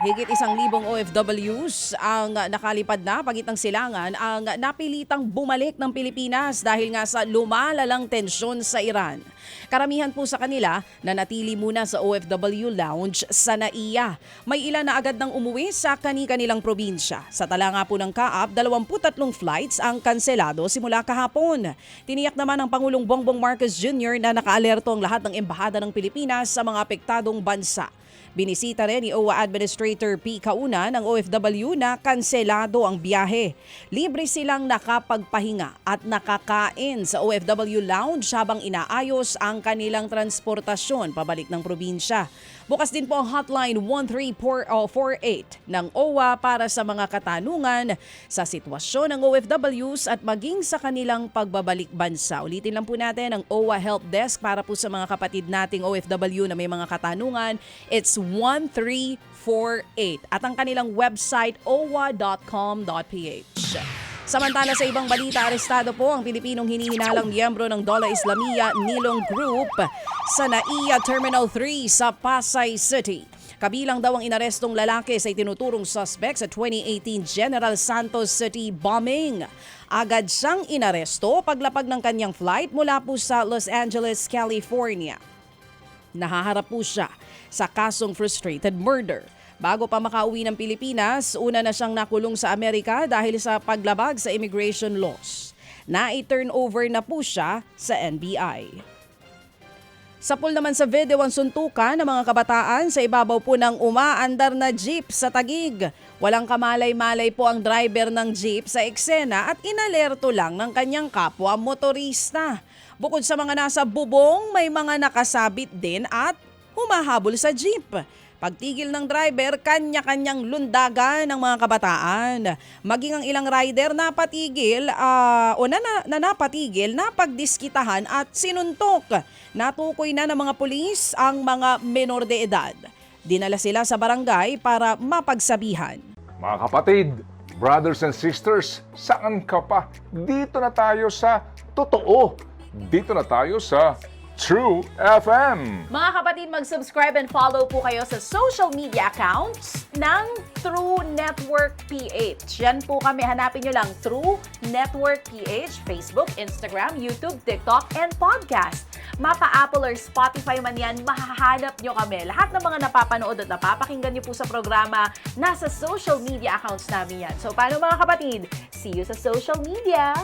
Higit 1,000 OFWs ang nakalipad na pagitang silangan ang napilitang bumalik ng Pilipinas dahil nga sa lumalalang tensyon sa Iran. Karamihan po sa kanila na natili muna sa OFW Lounge sa NAIA. May ilan na agad nang umuwi sa kani-kanilang probinsya. Sa tala nga po ng Kaap, 23 flights ang kanselado simula kahapon. Tiniyak naman ng Pangulong Bongbong Marcos Jr. na nakaalerto ang lahat ng embahada ng Pilipinas sa mga apektadong bansa. Binisita rin ni OWA Administrator P. Kauna ng OFW na kanselado ang biyahe. Libre silang nakapagpahinga at nakakain sa OFW Lounge habang inaayos ang kanilang transportasyon pabalik ng probinsya. Bukas din po ang hotline 13448 ng OWA para sa mga katanungan sa sitwasyon ng OFWs at maging sa kanilang pagbabalik bansa. Ulitin lang po natin ang OWA Help Desk para po sa mga kapatid nating OFW na may mga katanungan. It's 1348 at ang kanilang website owa.com.ph. Samantala sa ibang balita, arestado po ang Pilipinong hinihinalang miyembro ng Dola Islamiyya Nilong Group sa NAIA Terminal 3 sa Pasay City. Kabilang daw ang inarestong lalaki sa itinuturong suspect sa 2018 General Santos City bombing. Agad siyang inaresto paglapag ng kanyang flight mula po sa Los Angeles, California. Nahaharap po siya sa kasong frustrated murder. Bago pa makauwi ng Pilipinas, una na siyang nakulong sa Amerika dahil sa paglabag sa immigration laws. Na-turn over na po siya sa NBI. Sa pool naman sa video ang suntukan ng mga kabataan sa ibabaw po ng umaandar na jeep sa Taguig. Walang kamalay-malay po ang driver ng jeep sa eksena at inalerto lang ng kanyang kapwa motorista. Bukod sa mga nasa bubong, may mga nakasabit din at humahabol sa jeep. Pagtigil ng driver, kanya-kanyang lundagan ng mga kabataan. Maging ang ilang rider napatigil napagdiskitahan at sinuntok. Natukoy na ng mga pulis ang mga menor de edad. Dinala sila sa barangay para mapagsabihan. Mga kapatid, brothers and sisters, saan ka pa? Dito na tayo sa totoo. Dito na tayo sa True FM. Mga kapatid, mag-subscribe and follow po kayo sa social media accounts ng True Network PH. Yan po kami, hanapin nyo lang True Network PH, Facebook, Instagram, YouTube, TikTok, and podcast. Mapa Apple or Spotify man yan, mahahanap nyo kami. Lahat ng mga napapanood at napapakinggan nyo po sa programa, nasa social media accounts namin yan. So paano mga kapatid? See you sa social media!